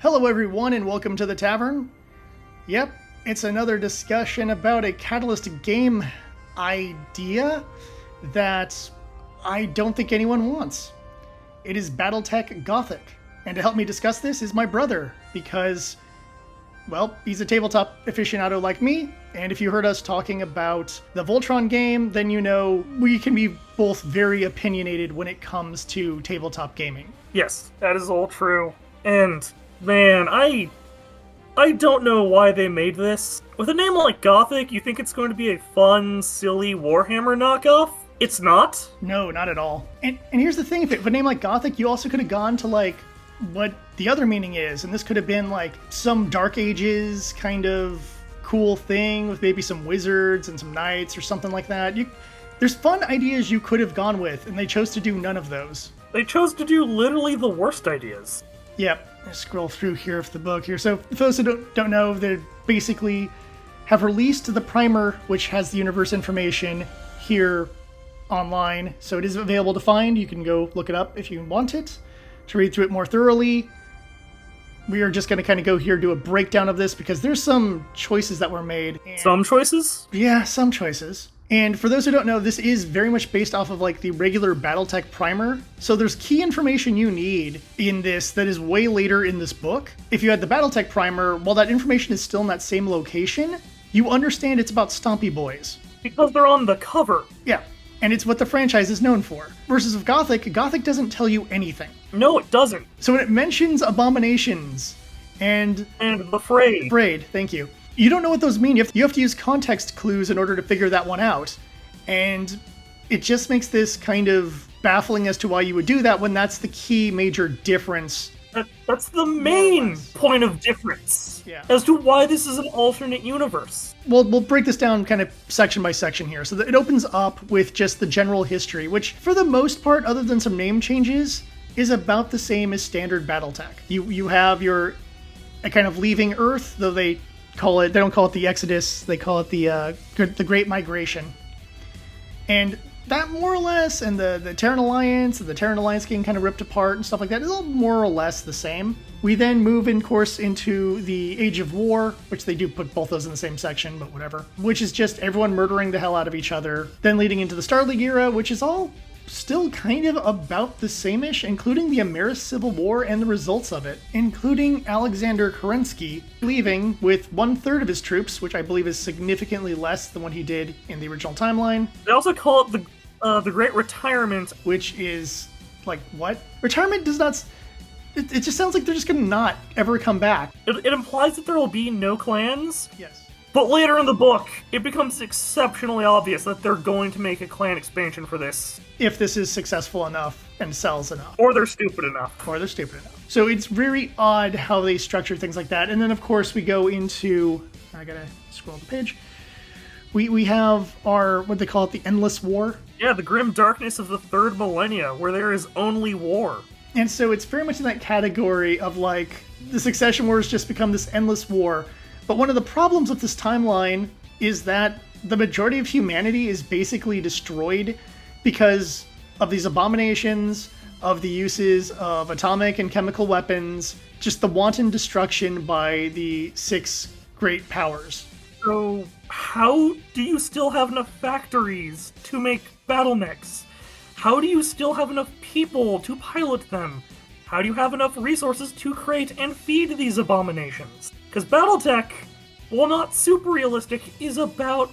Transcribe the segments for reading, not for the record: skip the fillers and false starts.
Hello everyone and welcome to the tavern. Yep, it's another discussion about a Catalyst game idea that I don't think anyone wants. It is BattleTech Gothic, and to help me discuss this is my brother, because, well, he's a tabletop aficionado like me, and if you heard us talking about the Voltron game, then you know we can be both very opinionated when it comes to tabletop gaming. Yes, that is all true. And, man, I don't know why they made this. With a name like Gothic, you think it's going to be a fun, silly Warhammer knockoff? It's not. No, not at all. And here's the thing, if a name like Gothic, you also could have gone to, like, what the other meaning is, and this could have been, like, some Dark Ages kind of cool thing with maybe some wizards and some knights or something like that. There's fun ideas you could have gone with, and they chose to do none of those. They chose to do literally the worst ideas. Yep, I scroll through here of the book here. So for those who don't know, they basically have released the primer, which has the universe information here online. So it is available to find. You can go look it up if you want it, to read through it more thoroughly. We are just going to kind of go here, do a breakdown of this, because there's some choices that were made. Some choices? Yeah, some choices. And for those who don't know, this is very much based off of like the regular BattleTech primer. So there's key information you need in this that is way later in this book. If you had the BattleTech primer, while that information is still in that same location, you understand it's about Stompy Boys. Because they're on the cover. Yeah, and it's what the franchise is known for. Versus of Gothic doesn't tell you anything. No, it doesn't. So when it mentions abominations and the Frayed. Thank you. You don't know what those mean. You have to use context clues in order to figure that one out. And it just makes this kind of baffling as to why you would do that when that's the key major difference. That's the main point of difference. Yeah. As to why this is an alternate universe. Well, we'll break this down kind of section by section here. So it opens up with just the general history, which for the most part, other than some name changes, is about the same as standard BattleTech. You have your kind of leaving Earth, though they don't call it the Exodus, they call it the Great Migration. And that more or less, and the Terran Alliance, and the Terran Alliance getting kind of ripped apart and stuff like that, is all more or less the same. We then move in course into the Age of War, which they do put both those in the same section, but whatever. Which is just everyone murdering the hell out of each other. Then leading into the Starleague era, which is all still kind of about the same-ish, including the Ameris Civil War and the results of it, including Alexander Kerensky leaving with 1/3 of his troops, which I believe is significantly less than what he did in the original timeline. They also call it the Great Retirement. Which is, like, what? Retirement does not... It just sounds like they're just gonna not ever come back. It implies that there will be no clans. Yes. But later in the book, it becomes exceptionally obvious that they're going to make a clan expansion for this. If this is successful enough and sells enough. Or they're stupid enough. So it's very odd how they structure things like that. And then, of course, we go into... I gotta scroll the page. We have our, what they call it, the Endless War. Yeah, the grim darkness of the third millennia, where there is only war. And so it's very much in that category of, like, the Succession Wars just become this endless war. But one of the problems with this timeline is that the majority of humanity is basically destroyed because of these abominations, of the uses of atomic and chemical weapons, just the wanton destruction by the 6 great powers. So, how do you still have enough factories to make battle mechs? How do you still have enough people to pilot them? How do you have enough resources to create and feed these abominations? Because BattleTech, while not super realistic, is about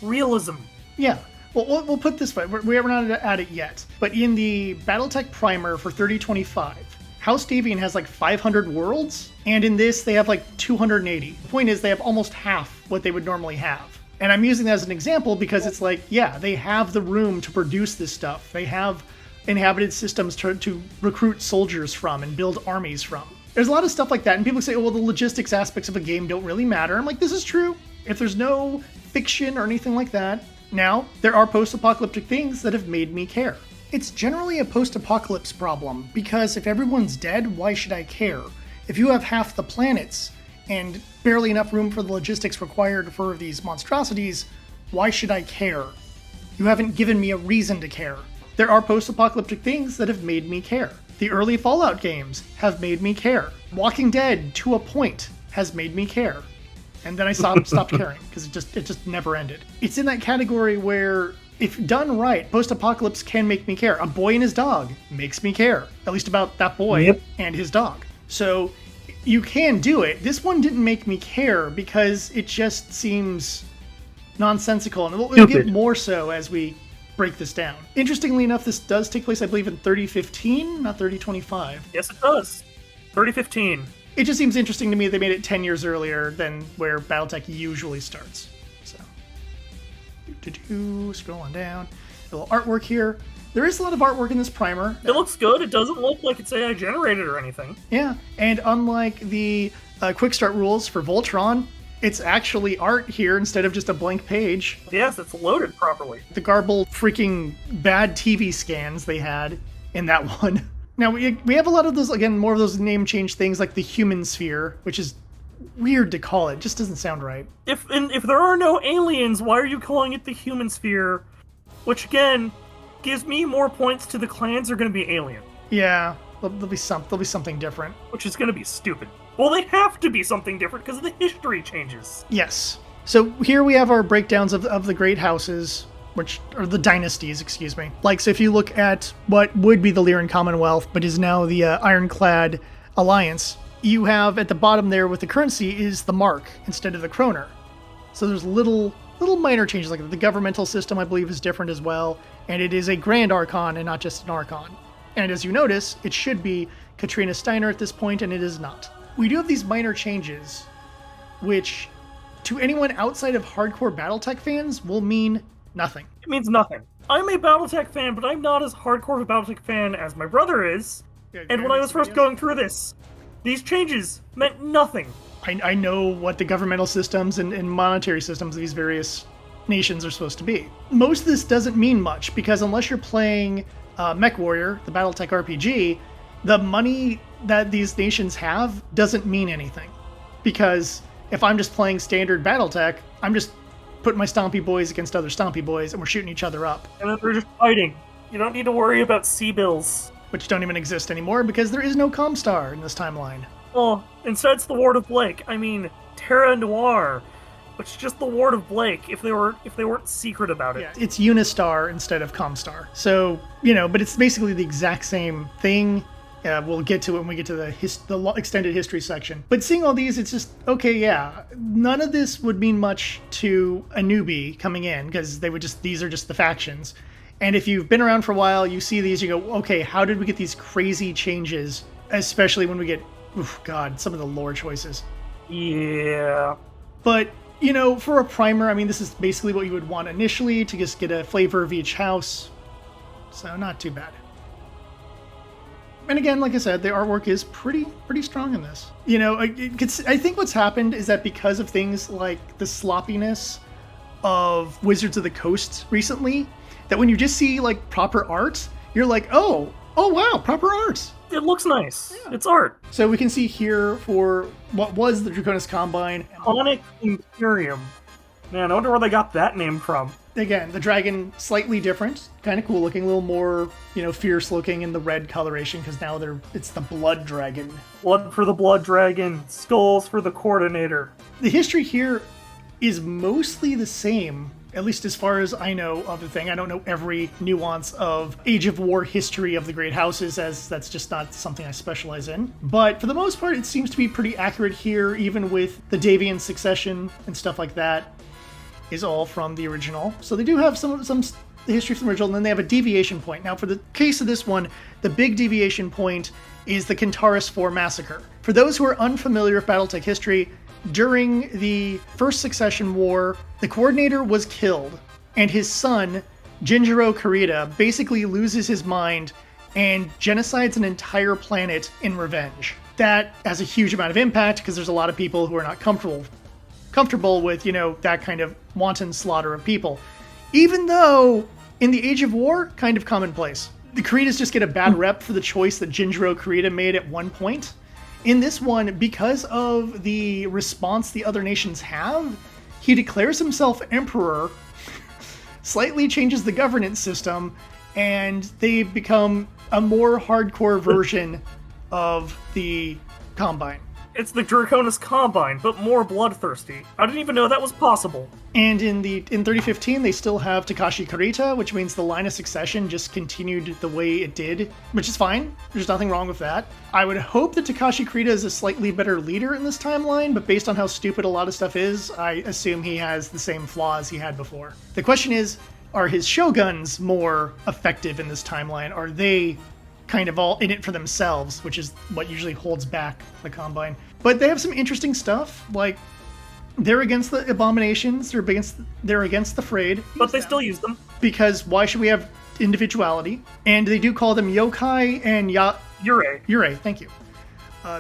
realism. Yeah. Well, we'll put it this way. We're not at it yet. But in the BattleTech primer for 3025, House Davian has like 500 worlds, and in this they have like 280. The point is they have almost half what they would normally have. And I'm using that as an example because it's like, yeah, they have the room to produce this stuff. They have inhabited systems to recruit soldiers from and build armies from. There's a lot of stuff like that, and people say, oh, well, the logistics aspects of a game don't really matter. I'm like, this is true. If there's no fiction or anything like that. Now, there are post-apocalyptic things that have made me care. It's generally a post-apocalypse problem, because if everyone's dead, why should I care? If you have half the planets and barely enough room for the logistics required for these monstrosities, why should I care? You haven't given me a reason to care. There are post-apocalyptic things that have made me care. The early Fallout games have made me care. Walking Dead, to a point, has made me care. And then I stopped caring, because it just never ended. It's in that category where, if done right, post-apocalypse can make me care. A Boy and His Dog makes me care, at least about that boy and his dog. So you can do it. This one didn't make me care because it just seems nonsensical, and it'll get more so as we break this down. Interestingly enough, this does take place, I believe, in 3015, not 3025. Yes, it does. 3015. It just seems interesting to me they made it 10 years earlier than where BattleTech usually starts. So, scrolling down. A little artwork here. There is a lot of artwork in this primer. It looks good. It doesn't look like it's AI generated or anything. Yeah, and unlike the quick start rules for Voltron, it's actually art here instead of just a blank page. Yes, it's loaded properly. The garbled freaking bad TV scans they had in that one. Now, we have a lot of those, again, more of those name change things like the human sphere, which is weird to call it. Just doesn't sound right. If there are no aliens, why are you calling it the human sphere? Which, again, gives me more points to the clans are going to be alien. Yeah, there'll be something different. Which is going to be stupid. Well, they have to be something different because the history changes. Yes. So here we have our breakdowns of the great houses, or the dynasties, excuse me. Like, so if you look at what would be the Lyran Commonwealth, but is now the Ironclad Alliance, you have at the bottom there with the currency is the mark instead of the kroner. So there's little minor changes, like the governmental system, I believe, is different as well, and it is a Grand Archon and not just an Archon. And as you notice, it should be Katrina Steiner at this point, and it is not. We do have these minor changes, which to anyone outside of hardcore BattleTech fans will mean nothing. It means nothing. I'm a BattleTech fan, but I'm not as hardcore of a BattleTech fan as my brother is. And when I was first going through this, these changes meant nothing. I know what the governmental systems and monetary systems of these various nations are supposed to be. Most of this doesn't mean much, because unless you're playing MechWarrior, the BattleTech RPG, the money that these nations have doesn't mean anything. Because if I'm just playing standard BattleTech, I'm just putting my Stompy Boys against other Stompy Boys, and we're shooting each other up. And then they're just fighting. You don't need to worry about C-bills. Which don't even exist anymore, because there is no Comstar in this timeline. Oh, instead it's the Ward of Blake. I mean, Terra Noir, which is just the Ward of Blake if they weren't secret about it. Yeah, it's Unistar instead of Comstar. So, but it's basically the exact same thing. We'll get to it when we get to the extended history section. But seeing all these, it's just, okay, yeah, none of this would mean much to a newbie coming in, because these are just the factions. And if you've been around for a while, you see these, you go, okay, how did we get these crazy changes? Especially when we get, some of the lore choices. Yeah. But, for a primer, I mean, this is basically what you would want initially to just get a flavor of each house. So not too bad. And again, like I said, the artwork is pretty strong in this. I think what's happened is that because of things like the sloppiness of Wizards of the Coast recently, that when you just see like proper art, you're like, oh wow, proper art. It looks nice. Yeah. It's art. So we can see here for what was the Draconis Combine. Onyx Imperium. Man, I wonder where they got that name from. Again, the dragon slightly different, kind of cool looking, a little more, fierce looking in the red coloration, because now it's the blood dragon. Blood for the blood dragon, skulls for the coordinator. The history here is mostly the same, at least as far as I know of the thing. I don't know every nuance of Age of War history of the Great Houses, as that's just not something I specialize in. But for the most part, it seems to be pretty accurate here, even with the Davian succession and stuff like that is all from the original. So they do have some history from the original, and then they have a deviation point. Now, for the case of this one, the big deviation point is the Kentaurus IV massacre. For those who are unfamiliar with BattleTech history, during the First Succession War, the coordinator was killed, and his son, Jinjiro Kurita, basically loses his mind and genocides an entire planet in revenge. That has a huge amount of impact, because there's a lot of people who are not comfortable with, that kind of wanton slaughter of people. Even though, in the Age of War, kind of commonplace. The Kuritas just get a bad rep for the choice that Jinjiro Kurita made at one point. In this one, because of the response the other nations have, he declares himself emperor, slightly changes the governance system, and they become a more hardcore version of the Combine. It's the Draconis Combine, but more bloodthirsty. I didn't even know that was possible. And in 3015, they still have Takashi Kurita, which means the line of succession just continued the way it did, which is fine. There's nothing wrong with that. I would hope that Takashi Kurita is a slightly better leader in this timeline, but based on how stupid a lot of stuff is, I assume he has the same flaws he had before. The question is, are his shoguns more effective in this timeline? Are they kind of all in it for themselves, which is what usually holds back the Combine? But they have some interesting stuff, like they're against the abominations, they're against the frayed. But they still use them. Because why should we have individuality? And they do call them yokai and Yurei. Yurei, thank you.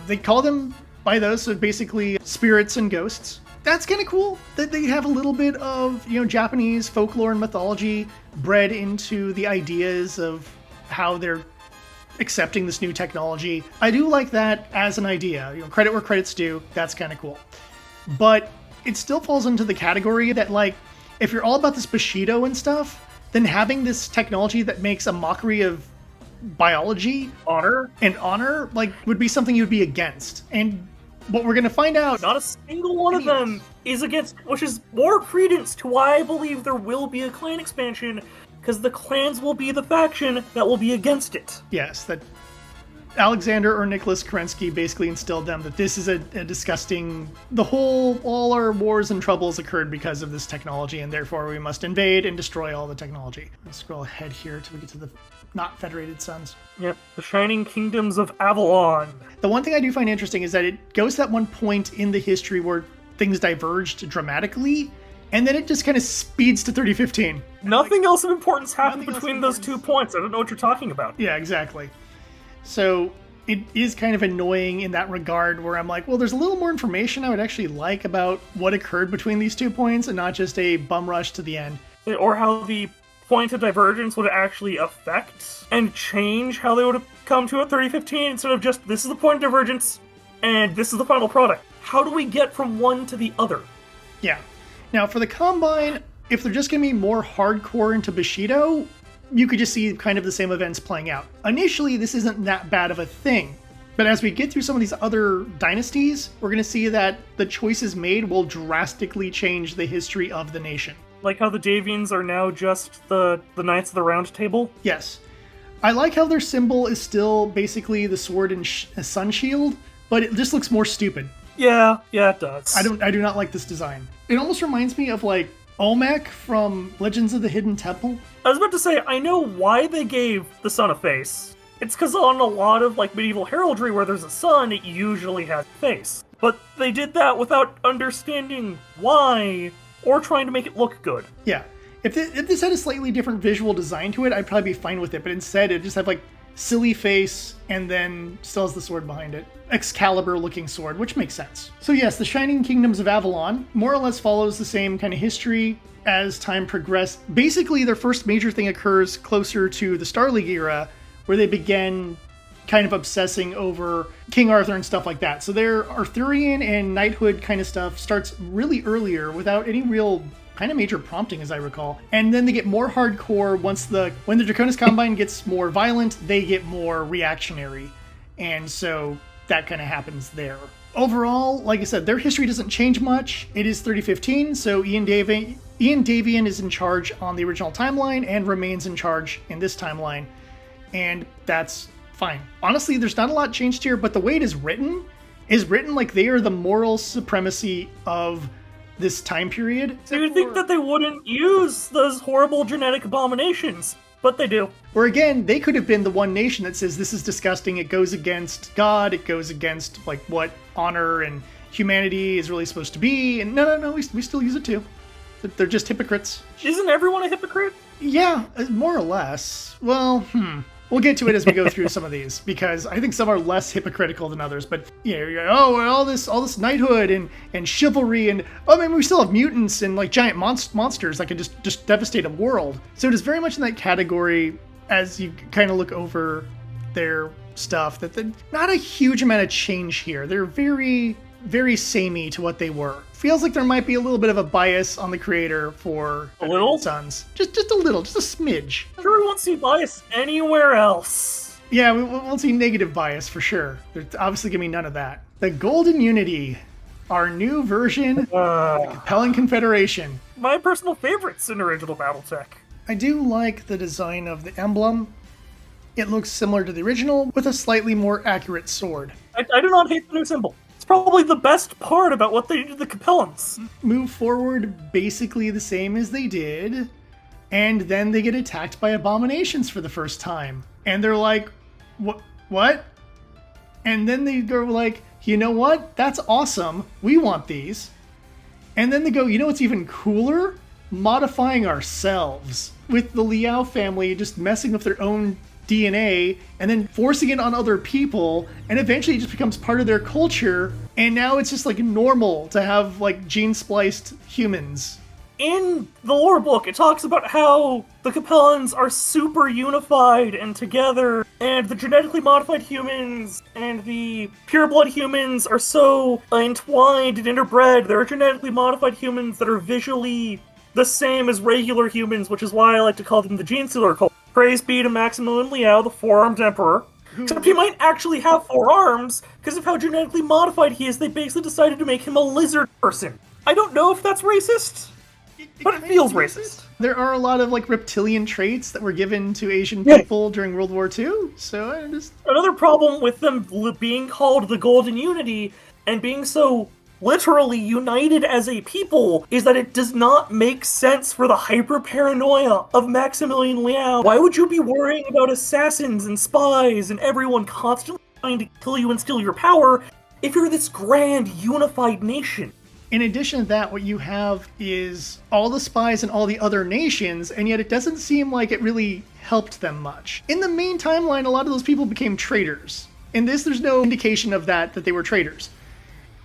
They call them by those, so basically spirits and ghosts. That's kind of cool that they have a little bit of, Japanese folklore and mythology bred into the ideas of how they're accepting this new technology. I do like that as an idea. Credit where credit's due. That's kind of cool. But it still falls into the category that, like, if you're all about this Bushido and stuff, then having this technology that makes a mockery of biology, honor, like, would be something you'd be against. And what we're going to find out... Not a single one of them is against, which is more credence to why I believe there will be a clan expansion, because the clans will be the faction that will be against it. Yes, that Alexander or Nicholas Kerensky basically instilled them that this is a disgusting... all our wars and troubles occurred because of this technology, and therefore we must invade and destroy all the technology. Let's scroll ahead here till we get to the not Federated Suns. Yep, the Shining Kingdoms of Avalon. The one thing I do find interesting is that it goes to that one point in the history where things diverged dramatically, and then it just kind of speeds to 3015. Nothing else of importance happened between those 2 points. I don't know what you're talking about. Yeah, exactly. So it is kind of annoying in that regard where I'm like, well, there's a little more information I would actually like about what occurred between these 2 points and not just a bum rush to the end. Or how the point of divergence would actually affect and change how they would have come to a 3015 instead of just, this is the point of divergence and this is the final product. How do we get from one to the other? Yeah. Now, for the Combine, if they're just going to be more hardcore into Bushido, you could just see kind of the same events playing out. Initially, this isn't that bad of a thing, but as we get through some of these other dynasties, we're going to see that the choices made will drastically change the history of the nation. Like how the Davians are now just the Knights of the Round Table? Yes. I like how their symbol is still basically the sword and sun shield, but it just looks more stupid. Yeah, it does. I do not like this design. It almost reminds me of, like, Olmec from Legends of the Hidden Temple. I was about to say, I know why they gave the sun a face. It's because on a lot of, like, medieval heraldry where there's a sun, it usually has a face. But they did that without understanding why, or trying to make it look good. Yeah. If this had a slightly different visual design to it, I'd probably be fine with it. But instead, it just had, like, silly face, and then still has the sword behind it. Excalibur-looking sword, which makes sense. So yes, the Shining Kingdoms of Avalon more or less follows the same kind of history as time progressed. Basically, their first major thing occurs closer to the Star League era, where they begin kind of obsessing over King Arthur and stuff like that. So their Arthurian and knighthood kind of stuff starts really earlier without any real kind of major prompting, as I recall. And then they get more hardcore when the Draconis Combine gets more violent, they get more reactionary. And so that kind of happens there. Overall, like I said, their history doesn't change much. It is 3015, so Ian Davian is in charge on the original timeline and remains in charge in this timeline. And that's fine. Honestly, there's not a lot changed here, but the way it is written like they are the moral supremacy of this time period. So you'd think that they wouldn't use those horrible genetic abominations, but they do. Or again, they could have been the one nation that says this is disgusting, it goes against God, it goes against like what honor and humanity is really supposed to be, and no, we still use it too. They're just hypocrites. Isn't everyone a hypocrite? Yeah, more or less. Well, we'll get to it as we go through some of these, because I think some are less hypocritical than others. But all this knighthood and chivalry, and we still have mutants and like giant monsters that can just devastate a world. So it is very much in that category as you kind of look over their stuff that not a huge amount of change here. They're very, very samey to what they were. Feels like there might be a little bit of a bias on the creator for a little Sons. Just a little, just a smidge. Sure, we won't see bias anywhere else. Yeah, we won't see negative bias for sure. There's obviously gonna be none of that. The Golden Unity, our new version, the Compelling Confederation. My personal favorites in original BattleTech. I do like the design of the emblem. It looks similar to the original, with a slightly more accurate sword. I do not hate the new symbol. It's probably the best part about what they did to the Capellans. Move forward basically the same as they did, and then they get attacked by abominations for the first time. And they're like, what? And then they go like, you know what? That's awesome. We want these. And then they go, you know what's even cooler? Modifying ourselves. With the Liao family just messing with their own DNA and then forcing it on other people, and eventually it just becomes part of their culture, and now it's just like normal to have like gene-spliced humans. In the lore book, it talks about how the Capellans are super unified and together, and the genetically modified humans and the pureblood humans are so entwined and interbred. There are genetically modified humans that are visually the same as regular humans, which is why I like to call them the Gene Stealer cult. Praise be to Maximilian Liao, the Four-Armed Emperor. Except he might actually have 4 arms, because of how genetically modified he is. They basically decided to make him a lizard person. I don't know if that's racist, but it feels racist. There are a lot of like reptilian traits that were given to Asian people during World War II, so I just... Another problem with them being called the Golden Unity and being so literally united as a people is that it does not make sense for the hyper-paranoia of Maximilian Liao. Why would you be worrying about assassins and spies and everyone constantly trying to kill you and steal your power if you're this grand, unified nation? In addition to that, what you have is all the spies and all the other nations, and yet it doesn't seem like it really helped them much. In the main timeline, a lot of those people became traitors. In this, there's no indication of that they were traitors.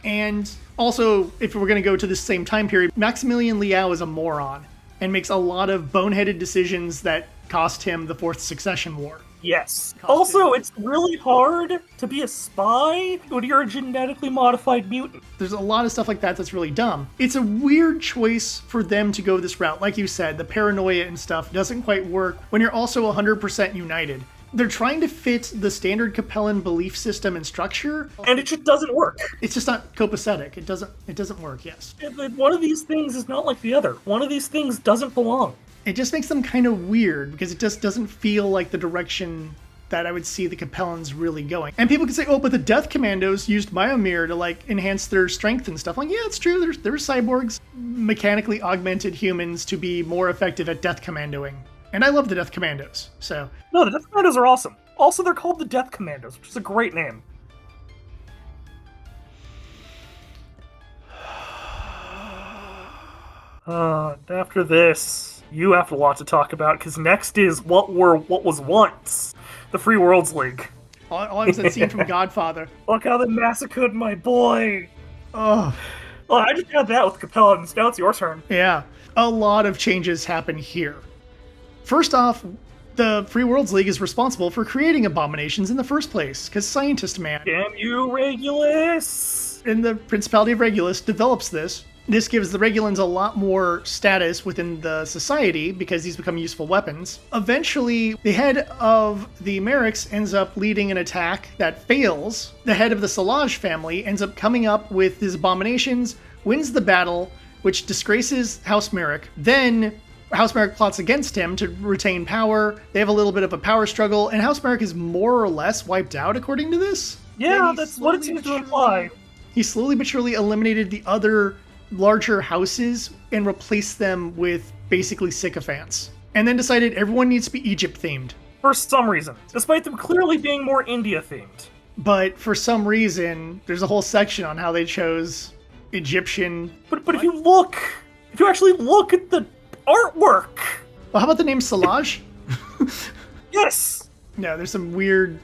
And also, if we're going to go to the same time period, Maximilian Liao is a moron and makes a lot of boneheaded decisions that cost him the Fourth Succession War. Yes. Also, it's really hard to be a spy when you're a genetically modified mutant. There's a lot of stuff like that that's really dumb. It's a weird choice for them to go this route. Like you said, the paranoia and stuff doesn't quite work when you're also 100% united. They're trying to fit the standard Capellan belief system and structure, and it just doesn't work. It's just not copacetic. It doesn't work, yes. One of these things is not like the other. One of these things doesn't belong. It just makes them kind of weird because it just doesn't feel like the direction that I would see the Capellans really going. And people can say, oh, but the Death Commandos used Myomir to like enhance their strength and stuff. Like, yeah, it's true. There's cyborgs, mechanically augmented humans to be more effective at death commandoing. And I love the Death Commandos, so... No, the Death Commandos are awesome. Also, they're called the Death Commandos, which is a great name. After this, you have a lot to talk about, because next is what was once the Free Worlds League. All I was that scene from Godfather. Look how they massacred my boy! Oh. Well, I just had that with Capellans. Now it's your turn. Yeah. A lot of changes happen here. First off, the Free Worlds League is responsible for creating abominations in the first place, because Scientist Man... Damn you, Regulus! And the Principality of Regulus develops this. This gives the Regulans a lot more status within the society, because these become useful weapons. Eventually, the head of the Merrics ends up leading an attack that fails. The head of the Salage family ends up coming up with his abominations, wins the battle, which disgraces House Merrick. Then... House Merrick plots against him to retain power. They have a little bit of a power struggle, and House Merrick is more or less wiped out, according to this. Yeah, that's what it seems to imply. He slowly but surely eliminated the other larger houses and replaced them with basically sycophants. And then decided everyone needs to be Egypt-themed. For some reason, despite them clearly being more India-themed. But for some reason, there's a whole section on how they chose Egyptian... But if you actually look at the artwork. Well, how about the name Salage? Yes! No, there's some weird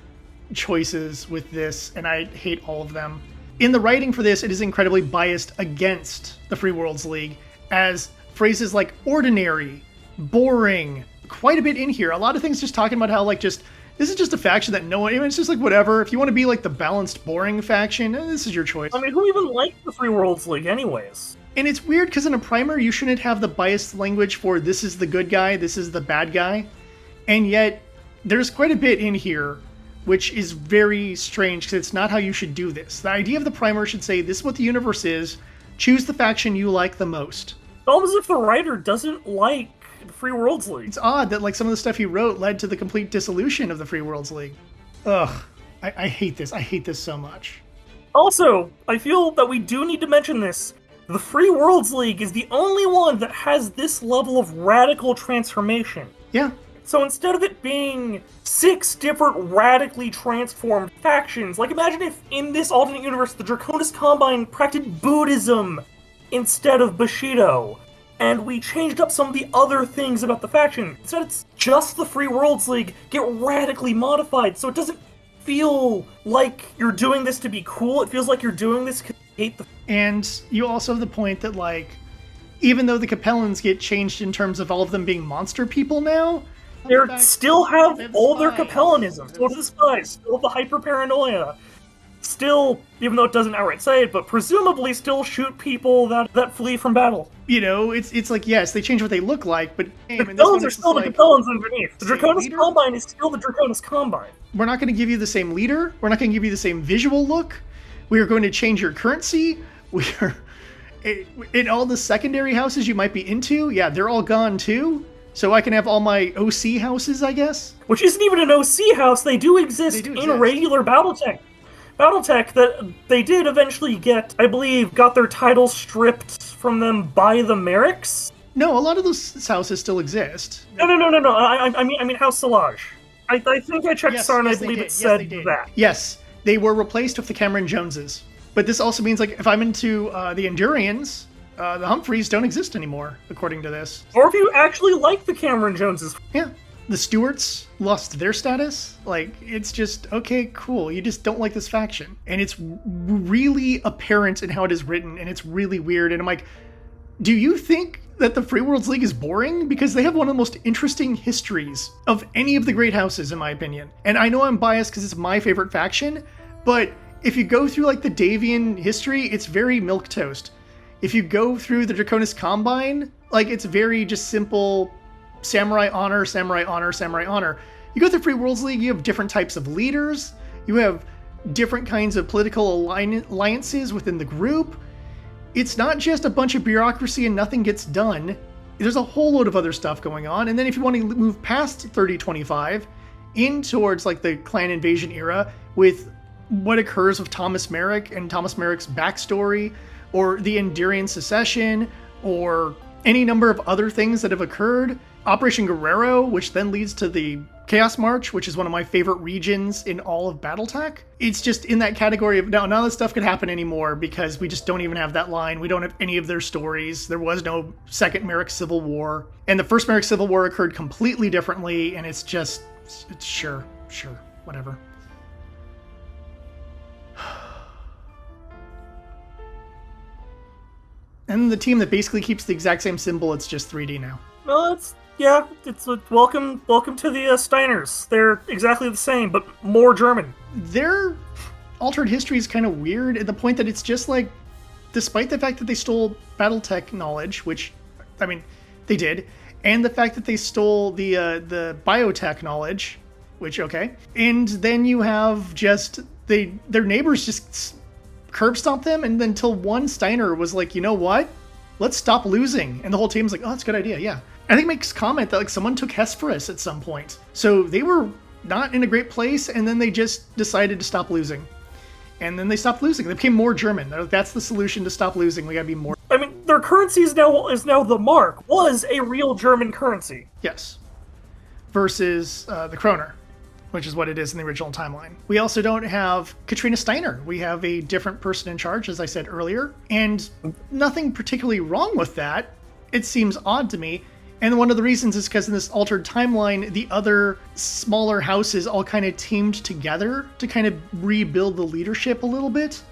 choices with this, and I hate all of them. In the writing for this, it is incredibly biased against the Free Worlds League, as phrases like ordinary, boring, quite a bit in here. A lot of things just talking about how, like, just, this is just a faction that no one, it's just like, whatever. If you want to be, like, the balanced, boring faction, this is your choice. I mean, who even liked the Free Worlds League anyways? And it's weird because in a primer, you shouldn't have the biased language for this is the good guy, this is the bad guy. And yet, there's quite a bit in here which is very strange because it's not how you should do this. The idea of the primer should say, this is what the universe is, choose the faction you like the most. Almost as if the writer doesn't like the Free Worlds League. It's odd that like some of the stuff he wrote led to the complete dissolution of the Free Worlds League. Ugh, I hate this. I hate this so much. Also, I feel that we do need to mention this. The Free Worlds League is the only one that has this level of radical transformation. Yeah. So instead of it being 6 different radically transformed factions, like imagine if in this alternate universe the Draconis Combine practiced Buddhism instead of Bushido, and we changed up some of the other things about the faction. Instead it's just the Free Worlds League get radically modified, so it doesn't feel like you're doing this to be cool, it feels like you're doing this because you hate the... And you also have the point that, like, even though the Capellans get changed in terms of all of them being monster people now, they still have all their Capellanism, still the spies, still the hyper-paranoia, still, even though it doesn't outright say it, but presumably still shoot people that flee from battle. You know, it's like, yes, they change what they look like, but... The Capellans are still the Capellans underneath. The Draconis Combine is still the Draconis Combine. We're not going to give you the same leader. We're not going to give you the same visual look. We are going to change your currency. We are... In all the secondary houses you might be into, yeah, they're all gone too. So I can have all my OC houses, I guess? Which isn't even an OC house. They do exist in regular BattleTech. BattleTech that they did eventually get, I believe, got their titles stripped from them by the Merrics. No, a lot of those houses still exist. No. I mean House Solage. I think I checked SAR and I believe it said that. Yes, they were replaced with the Cameron Joneses. But this also means, like, if I'm into the Endurians, the Humphreys don't exist anymore, according to this. Or if you actually like the Cameron Joneses. Yeah. The Stewarts lost their status. Like, it's just, okay, cool. You just don't like this faction. And it's really apparent in how it is written, and it's really weird. And I'm like, do you think that the Free Worlds League is boring? Because they have one of the most interesting histories of any of the great houses, in my opinion. And I know I'm biased because it's my favorite faction, but if you go through, like, the Davian history, it's very milquetoast. If you go through the Draconis Combine, like, it's very just simple samurai honor, samurai honor, samurai honor. You go through Free Worlds League, you have different types of leaders, you have different kinds of political alliances within the group. It's not just a bunch of bureaucracy and nothing gets done. There's a whole load of other stuff going on. And then if you want to move past 3025 in towards, like, the clan invasion era with what occurs with Thomas Merrick and Thomas Merrick's backstory, or the Endurian secession, or any number of other things that have occurred. Operation Guerrero, which then leads to the Chaos March, which is one of my favorite regions in all of BattleTech. It's just in that category of, none of this stuff could happen anymore because we just don't even have that line. We don't have any of their stories. There was no second Merrick Civil War. And the first Merrick Civil War occurred completely differently, and it's just, sure, whatever. And the team that basically keeps the exact same symbol, it's just 3D now. Well, it's welcome to the Steiners. They're exactly the same, but more German. Their altered history is kind of weird at the point that it's just like, despite the fact that they stole BattleTech knowledge, which, I mean, they did, and the fact that they stole the biotech knowledge, which, okay, and then you have just, their neighbors just curb stomp them, and then until one Steiner was like, you know what? Let's stop losing. And the whole team's like, oh, that's a good idea, yeah. I think it makes comment that, like, someone took Hesperus at some point. So they were not in a great place, and then they just decided to stop losing. And then they stopped losing. They became more German. That's the solution to stop losing. We gotta be more... I mean, their currency is now the mark. Was a real German currency. Yes. Versus the Kroner, which is what it is in the original timeline. We also don't have Katrina Steiner. We have a different person in charge, as I said earlier, and nothing particularly wrong with that. It seems odd to me, and one of the reasons is because in this altered timeline, the other smaller houses all kind of teamed together to kind of rebuild the leadership a little bit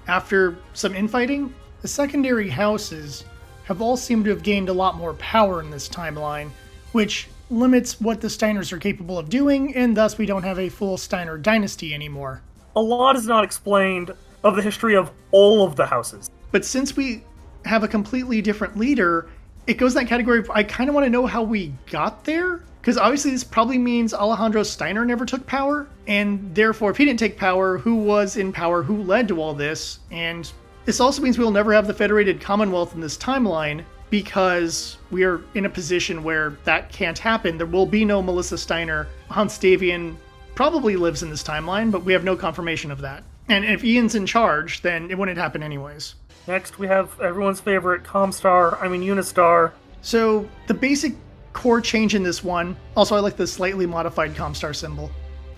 after some infighting. The secondary houses have all seemed to have gained a lot more power in this timeline, which limits what the Steiners are capable of doing, and thus we don't have a full Steiner dynasty anymore. A lot is not explained of the history of all of the houses. But since we have a completely different leader, it goes in that category of, I kind of want to know how we got there, because obviously this probably means Alejandro Steiner never took power, And therefore, if he didn't take power, who was in power, who led to all this? And this also means we'll never have the Federated Commonwealth in this timeline, because we are in a position where that can't happen. There will be no Melissa Steiner. Hans Davian probably lives in this timeline, but we have no confirmation of that. And if Ian's in charge, then it wouldn't happen anyways. Next, we have everyone's favorite Unistar. So the basic core change in this one, also I like the slightly modified Comstar symbol,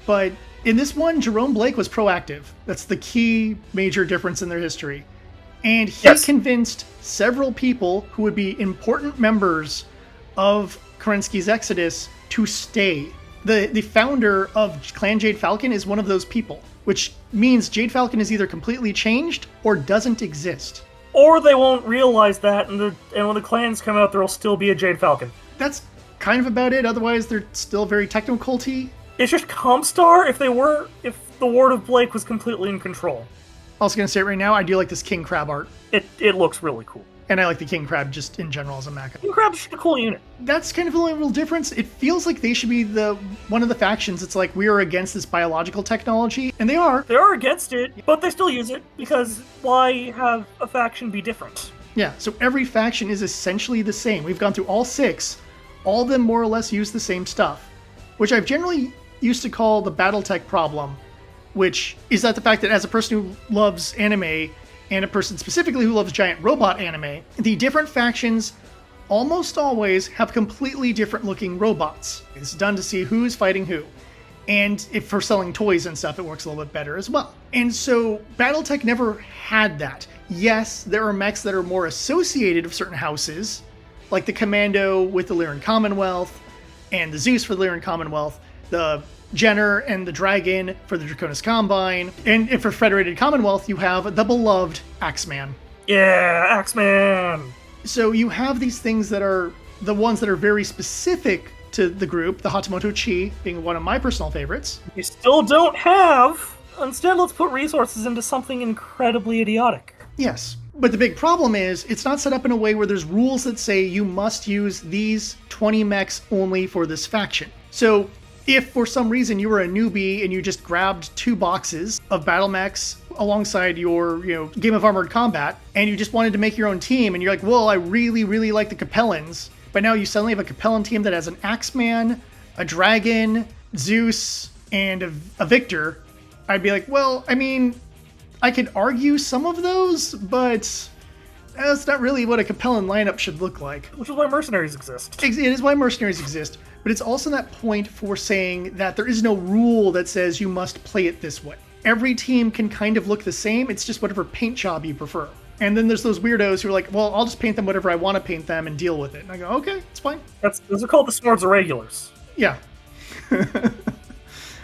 but in this one, Jerome Blake was proactive. That's the key major difference in their history. And he convinced several people who would be important members of Kerensky's Exodus to stay. The founder of Clan Jade Falcon is one of those people, which means Jade Falcon is either completely changed or doesn't exist. Or they won't realize that, and when the clans come out, there'll still be a Jade Falcon. That's kind of about it. Otherwise, they're still very techno-culty. It's just Comstar if the Ward of Blake was completely in control. Also going to say it right now, I do like this King Crab art. It looks really cool. And I like the King Crab just in general as a mecha. King Crab's just a cool unit. That's kind of the only real difference. It feels like they should be one of the factions. It's like we are against this biological technology, and they are. They are against it, but they still use it, because why have a faction be different? Yeah, so every faction is essentially the same. We've gone through all 6. All of them more or less use the same stuff, which I've generally used to call the BattleTech problem, which is that the fact that as a person who loves anime, and a person specifically who loves giant robot anime, the different factions almost always have completely different looking robots. It's done to see who's fighting who. And if for selling toys and stuff, it works a little bit better as well. And so BattleTech never had that. Yes, there are mechs that are more associated with certain houses, like the Commando with the Lyran Commonwealth, and the Zeus for the Lyran Commonwealth, the Jenner and the Dragon for the Draconis Combine, and for Federated Commonwealth, you have the beloved Axeman. Yeah, Axeman! So you have these things that are the ones that are very specific to the group, the Hatamoto Chi being one of my personal favorites. You still don't have. Instead, let's put resources into something incredibly idiotic. Yes. But the big problem is, it's not set up in a way where there's rules that say you must use these 20 mechs only for this faction. So if for some reason you were a newbie and you just grabbed 2 boxes of battle mechs alongside your, Game of Armored Combat, and you just wanted to make your own team, and you're like, well, I really, really like the Capellans, but now you suddenly have a Capellan team that has an Axeman, a Dragon, Zeus, and a Victor, I'd be like, well, I mean, I could argue some of those, but that's not really what a Capellan lineup should look like. Which is why mercenaries exist. It is why mercenaries exist, but it's also that point for saying that there is no rule that says you must play it this way. Every team can kind of look the same, it's just whatever paint job you prefer. And then there's those weirdos who are like, well, I'll just paint them whatever I want to paint them and deal with it. And I go, okay, it's fine. Those are called the Swords of Regulars. Yeah.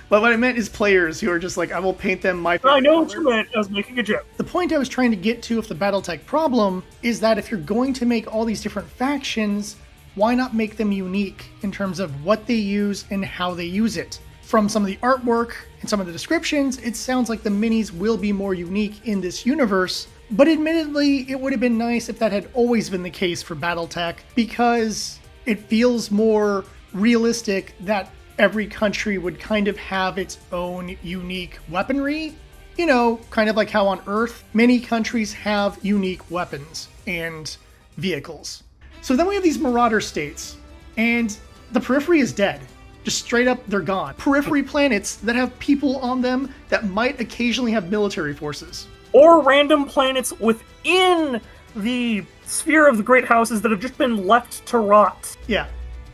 But what I meant is players who are just like, I will paint them my favorite I know color. what you meant. I was making a joke. The point I was trying to get to with the BattleTech problem is that if you're going to make all these different factions, why not make them unique in terms of what they use and how they use it? From some of the artwork and some of the descriptions, it sounds like the minis will be more unique in this universe, but admittedly, it would have been nice if that had always been the case for BattleTech, because it feels more realistic that every country would kind of have its own unique weaponry. Kind of like how on Earth, many countries have unique weapons and vehicles. So then we have these marauder states, and the periphery is dead. Just straight up, they're gone. Periphery planets that have people on them that might occasionally have military forces. Or random planets within the sphere of the great houses that have just been left to rot. Yeah.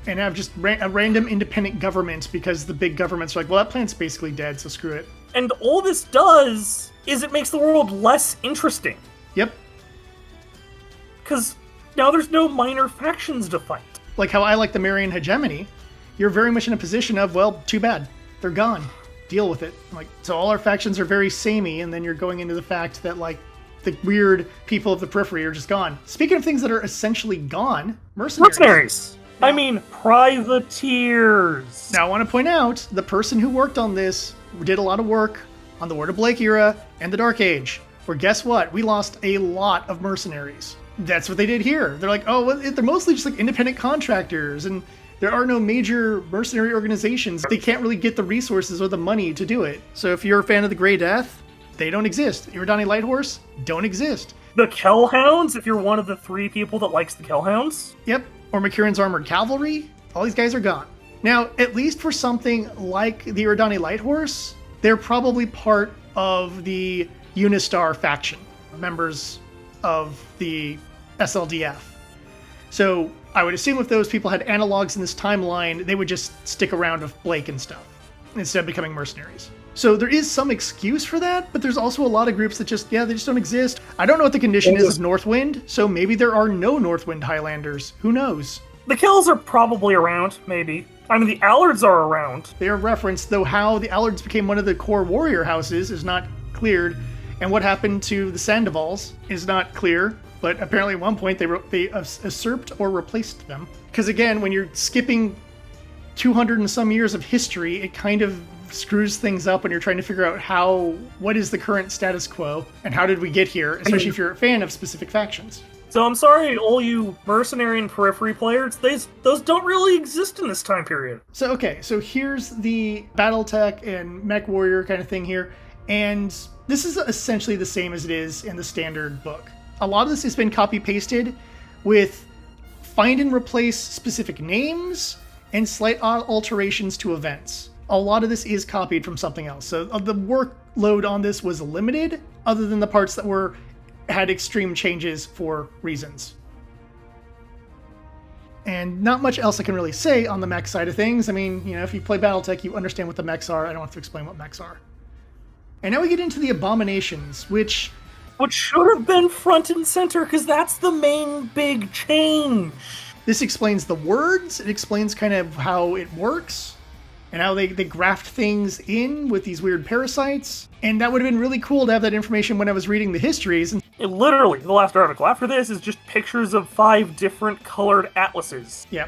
And have just a random independent government because the big governments are like, well, that planet's basically dead, so screw it. And all this does is it makes the world less interesting. Yep. Because now there's no minor factions to fight. Like how I like the Marian hegemony, you're very much in a position of, well, too bad. They're gone. Deal with it. So all our factions are very samey, and then you're going into the fact that, the weird people of the periphery are just gone. Speaking of things that are essentially gone, mercenaries. I mean, privateers. Now, I want to point out, the person who worked on this did a lot of work on the Word of Blake era and the Dark Age, where guess what? We lost a lot of mercenaries. That's what they did here. They're like, oh, well, they're mostly just independent contractors, and There are no major mercenary organizations. They can't really get the resources or the money to do it. So if you're a fan of the Grey Death, they don't exist. Iridani Lighthorse don't exist. The Kellhounds, if you're one of the 3 people that likes the Kellhounds. Yep. Or McKieran's Armored Cavalry. All these guys are gone. Now, at least for something like the Iridani Lighthorse, they're probably part of the Unistar faction, members of the SLDF. So I would assume if those people had analogs in this timeline, they would just stick around with Blake and stuff, instead of becoming mercenaries. So there is some excuse for that, but there's also a lot of groups that they just don't exist. I don't know what the condition is of Northwind, so maybe there are no Northwind Highlanders. Who knows? The Kells are probably around, maybe. I mean, the Allards are around. They are referenced, though how the Allards became one of the core warrior houses is not cleared, and what happened to the Sandovals is not clear, but apparently at one point they usurped or replaced them. Because again, when you're skipping 200 and some years of history, it kind of screws things up when you're trying to figure out what is the current status quo and how did we get here, especially if you're a fan of specific factions. So I'm sorry, all you mercenary and periphery players, those don't really exist in this time period. So here's the BattleTech and Mech Warrior kind of thing here, and this is essentially the same as it is in the standard book. A lot of this has been copy-pasted with find and replace specific names and slight alterations to events. A lot of this is copied from something else. So the workload on this was limited, other than the parts that had extreme changes for reasons. And not much else I can really say on the mech side of things. I mean, if you play BattleTech, you understand what the mechs are. I don't have to explain what mechs are. And now we get into the abominations, which should have been front and center, because that's the main big change. This explains the words, it explains kind of how it works, and how they graft things in with these weird parasites. And that would have been really cool to have that information when I was reading the histories. Literally, the last article after this is just pictures of 5 different colored atlases. Yeah.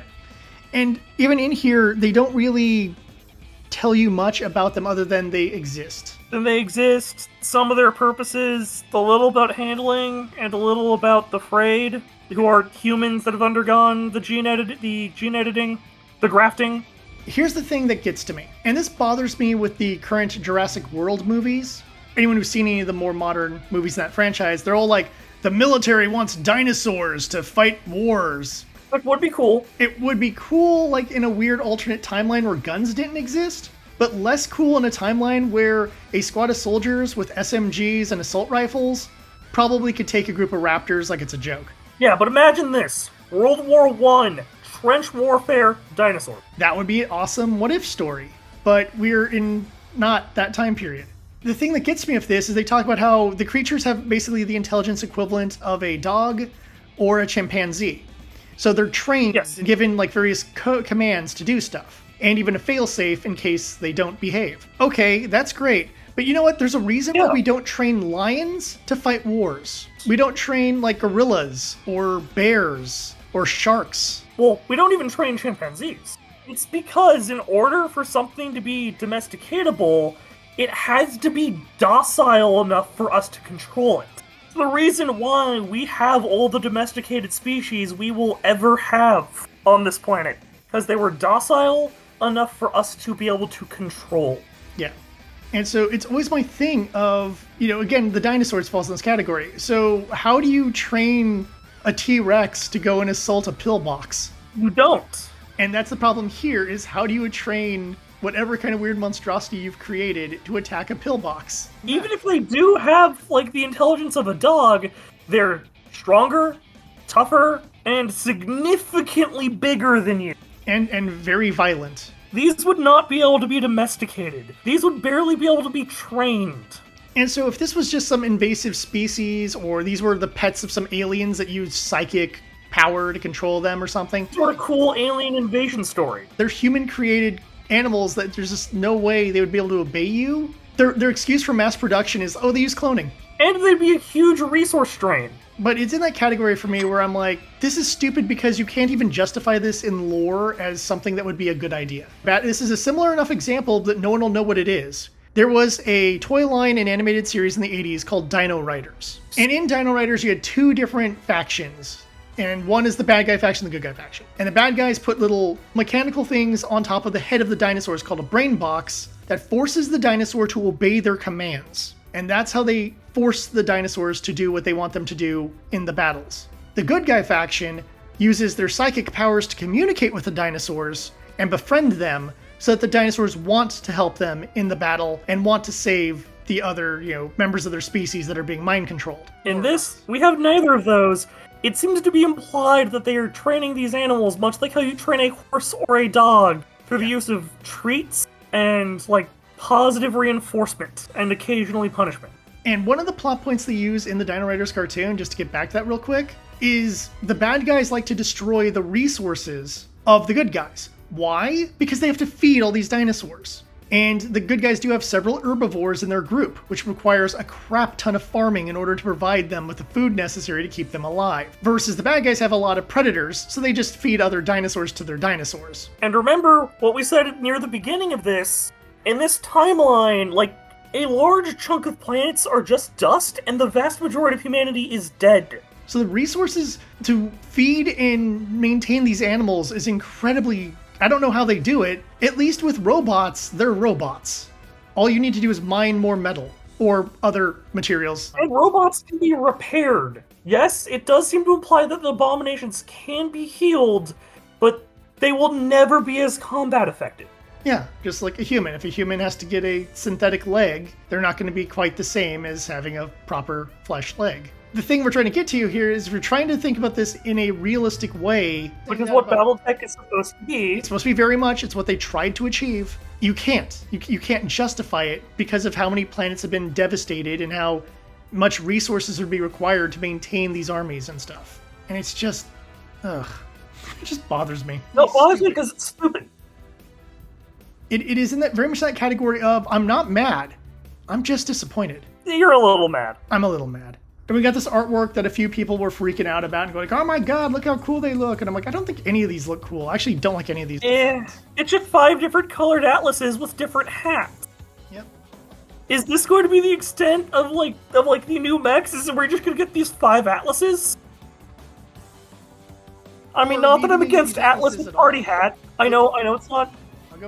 And even in here, they don't really tell you much about them other than they exist. Then they exist, some of their purposes, a little about handling, and a little about the Frayed, who are humans that have undergone the gene editing, the grafting. Here's the thing that gets to me, and this bothers me with the current Jurassic World movies. Anyone who's seen any of the more modern movies in that franchise, they're all like, the military wants dinosaurs to fight wars. That would be cool. It would be cool, like, in a weird alternate timeline where guns didn't exist, but less cool in a timeline where a squad of soldiers with SMGs and assault rifles probably could take a group of raptors like it's a joke. Yeah, but imagine this. World War I, trench warfare, dinosaur. That would be an awesome what-if story, but we're in not that time period. The thing that gets me with this is they talk about how the creatures have basically the intelligence equivalent of a dog or a chimpanzee. So they're trained, yes, given like various commands to do stuff, and even a failsafe in case they don't behave. Okay, that's great. But you know what? There's a reason why we don't train lions to fight wars. We don't train like gorillas or bears or sharks. Well, we don't even train chimpanzees. It's because in order for something to be domesticatable, it has to be docile enough for us to control it. The reason why we have all the domesticated species we will ever have on this planet, because they were docile enough for us to be able to control. Yeah. And so it's always my thing of, again, the dinosaurs falls in this category. So how do you train a T-Rex to go and assault a pillbox? You don't. And that's the problem here, is how do you train whatever kind of weird monstrosity you've created to attack a pillbox? Even if they do have, like, the intelligence of a dog, they're stronger, tougher, and significantly bigger than you. And very violent. These would not be able to be domesticated. These would barely be able to be trained. And so if this was just some invasive species, or these were the pets of some aliens that used psychic power to control them or something. Sort of cool alien invasion story. They're human-created animals that there's just no way they would be able to obey you. Their excuse for mass production is, they use cloning. And they'd be a huge resource drain. But it's in that category for me where I'm like, this is stupid because you can't even justify this in lore as something that would be a good idea. This is a similar enough example that no one will know what it is. There was a toy line and animated series in the 80s called Dino Riders. And in Dino Riders, you had 2 different factions. And one is the bad guy faction, the good guy faction. And the bad guys put little mechanical things on top of the head of the dinosaurs called a brain box that forces the dinosaur to obey their commands. And that's how they force the dinosaurs to do what they want them to do in the battles. The good guy faction uses their psychic powers to communicate with the dinosaurs and befriend them so that the dinosaurs want to help them in the battle and want to save the other, members of their species that are being mind controlled. In this, we have neither of those. It seems to be implied that they are training these animals much like how you train a horse or a dog through the use of treats and, positive reinforcement and occasionally punishment. And one of the plot points they use in the Dino Riders cartoon, just to get back to that real quick, is the bad guys like to destroy the resources of the good guys. Why? Because they have to feed all these dinosaurs. And the good guys do have several herbivores in their group, which requires a crap ton of farming in order to provide them with the food necessary to keep them alive. Versus the bad guys have a lot of predators, so they just feed other dinosaurs to their dinosaurs. And remember what we said near the beginning of this, in this timeline, a large chunk of planets are just dust, and the vast majority of humanity is dead. So the resources to feed and maintain these animals is incredibly... I don't know how they do it. At least with robots, they're robots. All you need to do is mine more metal or other materials. And robots can be repaired. Yes, it does seem to imply that the abominations can be healed, but they will never be as combat effective. Yeah, just like a human. If a human has to get a synthetic leg, they're not going to be quite the same as having a proper flesh leg. The thing we're trying to get to here is we're trying to think about this in a realistic way. Which is what BattleTech is supposed to be. It's supposed to be very much. It's what they tried to achieve. You can't. You can't justify it because of how many planets have been devastated and how much resources would be required to maintain these armies and stuff. And it's just... Ugh. It just bothers me. No, it bothers me because it's stupid. It is in that very much that category of, I'm not mad. I'm just disappointed. You're a little mad. I'm a little mad. And we got this artwork that a few people were freaking out about and going, oh my god, look how cool they look. And I'm like, I don't think any of these look cool. I actually don't like any of these. It's just 5 different colored atlases with different hats. Yep. Is this going to be the extent of the new mechs? Is we're just going to get these 5 atlases? I mean, not that I'm against Atlas with party hat. I know it's not.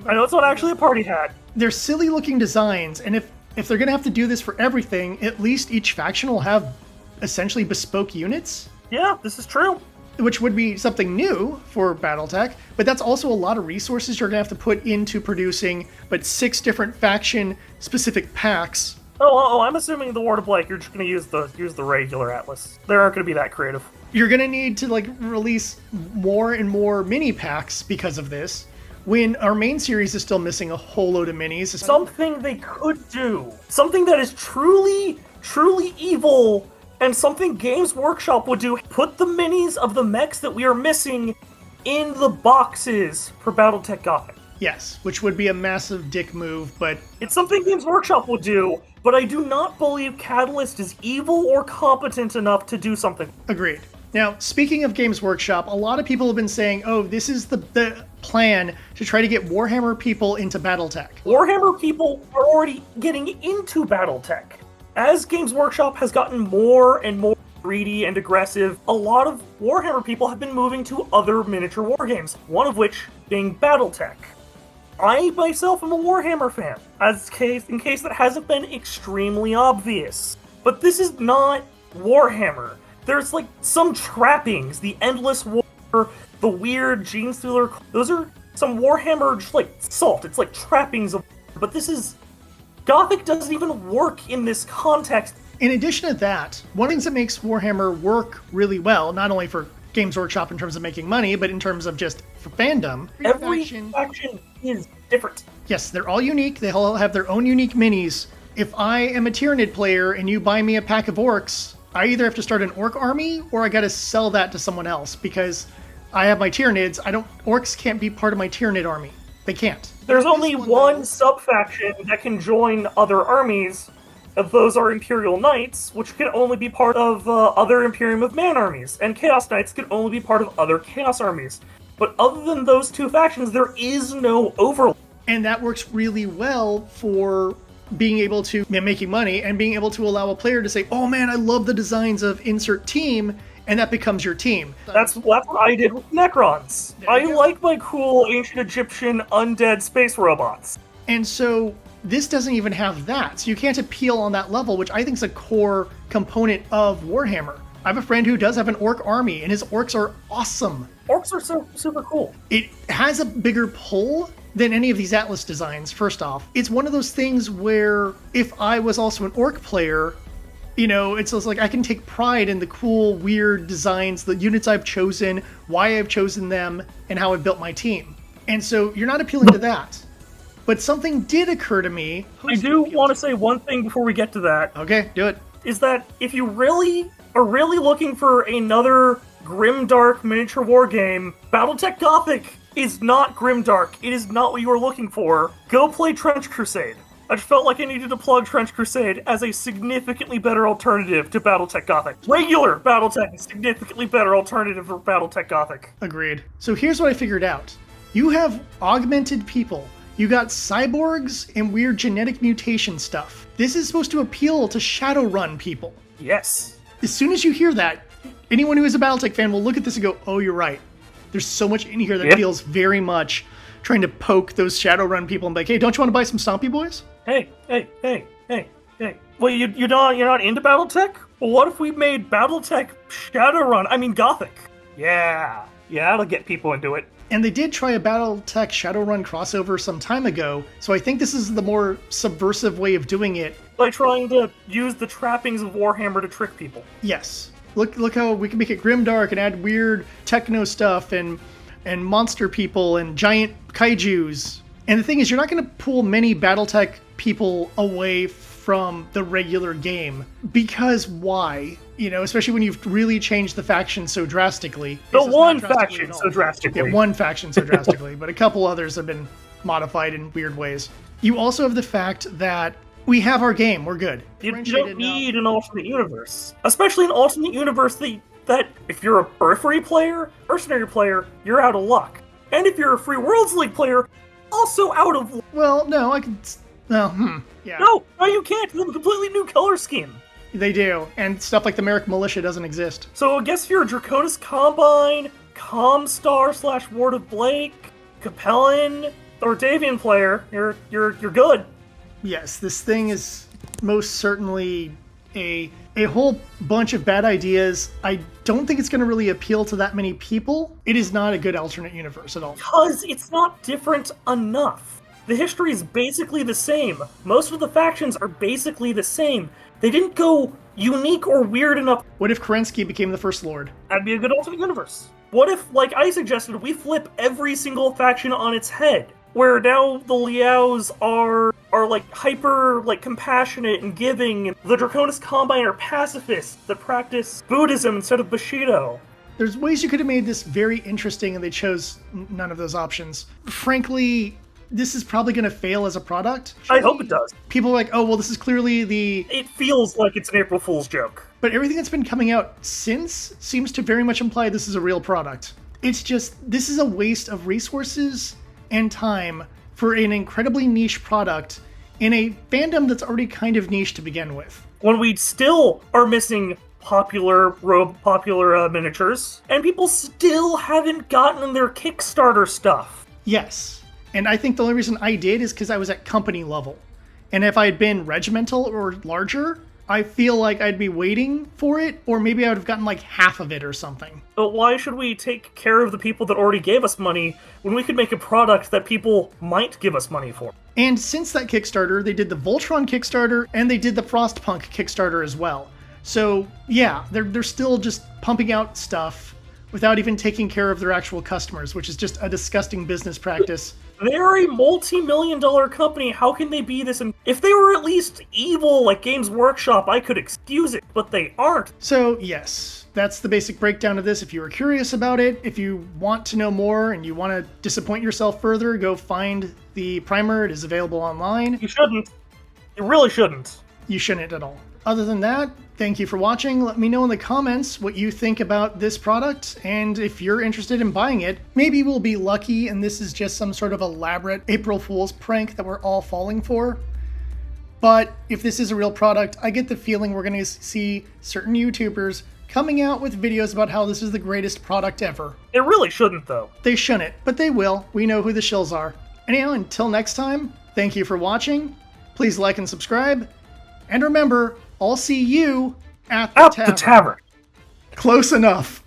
I know it's not actually a party hat. They're silly looking designs, and if they're going to have to do this for everything, at least each faction will have essentially bespoke units. Yeah, this is true. Which would be something new for BattleTech, but that's also a lot of resources you're going to have to put into producing, 6 different faction-specific packs. Oh, I'm assuming the War to Blake, you're just going to use the regular Atlas. They aren't going to be that creative. You're going to need to release more and more mini packs because of this, when our main series is still missing a whole load of minis. Something they could do. Something that is truly, truly evil, and something Games Workshop would do. Put the minis of the mechs that we are missing in the boxes for BattleTech Gothic. Yes, which would be a massive dick move, but... It's something Games Workshop will do, but I do not believe Catalyst is evil or competent enough to do something. Agreed. Now, speaking of Games Workshop, a lot of people have been saying, oh, this is the plan to try to get Warhammer people into BattleTech. Warhammer people are already getting into BattleTech. As Games Workshop has gotten more and more greedy and aggressive, a lot of Warhammer people have been moving to other miniature war games, one of which being BattleTech. I myself am a Warhammer fan, in case that hasn't been extremely obvious. But this is not Warhammer. There's some trappings, the Endless War, the weird Gene Stealer. Those are some Warhammer, just salt. It's trappings of. But this is. Gothic doesn't even work in this context. In addition to that, one of the things that makes Warhammer work really well, not only for Games Workshop in terms of making money, but in terms of just for fandom. Every faction is different. Yes, they're all unique. They all have their own unique minis. If I am a Tyranid player and you buy me a pack of orcs, I either have to start an orc army or I gotta sell that to someone else because I have my Tyranids. Orcs can't be part of my Tyranid army. They can't. There's only one sub-faction that can join other armies. Those are Imperial Knights, which can only be part of other Imperium of Man armies. And Chaos Knights can only be part of other Chaos armies. But other than those 2 factions, there is no overlap. And that works really well for being able to making money and being able to allow a player to say, oh man, I love the designs of insert team, and that becomes your team. That's what I did with Necrons. I like my cool ancient Egyptian undead space robots. And so this doesn't even have that. So you can't appeal on that level, which I think is a core component of Warhammer. I have a friend who does have an orc army, and his orcs are awesome. Orcs are so super cool. It has a bigger pull than any of these Atlas designs, first off. It's one of those things where if I was also an orc player, you know, it's just like I can take pride in the cool, weird designs, the units I've chosen, why I've chosen them, and how I've built my team. And so you're not appealing to that. But something did occur to me. I do want to say one thing before we get to that. Okay, do it. Is that if you really are looking for another grimdark miniature war game, BattleTech Gothic is not grimdark. It is not what you are looking for. Go play Trench Crusade. I just felt like I needed to plug Trench Crusade as a significantly better alternative to BattleTech Gothic. Regular BattleTech is a significantly better alternative for BattleTech Gothic. Agreed. So here's what I figured out. You have augmented people. You got cyborgs and weird genetic mutation stuff. This is supposed to appeal to Shadowrun people. Yes. As soon as you hear that, anyone who is a BattleTech fan will look at this and go, oh, you're right. There's so much in here that feels very much trying to poke those Shadowrun people and be like, hey, don't you want to buy some Stompy Boys? Hey. Well, you're not into BattleTech? Well, what if we made BattleTech Gothic? Yeah, that'll get people into it. And they did try a BattleTech Shadowrun crossover some time ago, so I think this is the more subversive way of doing it. By trying to use the trappings of Warhammer to trick people. Yes. Look how we can make it grimdark and add weird techno stuff and monster people and giant kaijus. And the thing is, you're not going to pull many BattleTech people away from the regular game. Because why? You know, especially when you've really changed the faction so drastically. The one faction so drastically. Yeah, one faction so drastically, but a couple others have been modified in weird ways. You also have the fact that we have our game. We're good. You don't need an alternate universe. Especially an alternate universe that if you're a Periphery player, mercenary player, you're out of luck. And if you're a Free Worlds League player, also out of luck. Well, no, I can... yeah. No, you can't. They have a completely new color scheme. They do, and stuff like the Merrick Militia doesn't exist. So I guess if you're a Draconis Combine, Comstar / Ward of Blake, Capellan, or Davian player, you're good. Yes, this thing is most certainly a whole bunch of bad ideas. I don't think it's going to really appeal to that many people. It is not a good alternate universe at all. Because it's not different enough. The history is basically the same. Most of the factions are basically the same. They didn't go unique or weird enough. What if Kerensky became the First Lord? That'd be a good alternate universe. What if, like I suggested, we flip every single faction on its head? Where now the Liaos are like hyper compassionate and giving, and the Draconis Combine are pacifists that practice Buddhism instead of Bushido. There's ways you could have made this very interesting, and they chose none of those options. Frankly, this is probably going to fail as a product. I hope it does. People are like, oh, well, this is clearly the... It feels like it's an April Fool's joke. But everything that's been coming out since seems to very much imply this is a real product. It's just, this is a waste of resources and time for an incredibly niche product in a fandom that's already kind of niche to begin with. When we still are missing popular miniatures, and people still haven't gotten their Kickstarter stuff. Yes. And I think the only reason I did is because I was at company level. And if I had been regimental or larger, I feel like I'd be waiting for it, or maybe I would have gotten like half of it or something. But why should we take care of the people that already gave us money when we could make a product that people might give us money for? And since that Kickstarter, they did the Voltron Kickstarter, and they did the Frostpunk Kickstarter as well. So yeah, they're still just pumping out stuff without even taking care of their actual customers, which is just a disgusting business practice. They're a multi-million-dollar company. How can they be this? If they were at least evil like Games Workshop, I could excuse it, but they aren't. So yes, that's the basic breakdown of this. If you were curious about it, if you want to know more and you want to disappoint yourself further, go find the primer. It is available online. You shouldn't. You really shouldn't. You shouldn't at all. Other than that, thank you for watching. Let me know in the comments what you think about this product, and if you're interested in buying it. Maybe we'll be lucky and this is just some sort of elaborate April Fool's prank that we're all falling for. But if this is a real product, I get the feeling we're going to see certain YouTubers coming out with videos about how this is the greatest product ever. It really shouldn't, though. They shouldn't, but they will. We know who the shills are. Anyhow, until next time, thank you for watching. Please like and subscribe. And remember, I'll see you at the tavern. At the tavern. Close enough.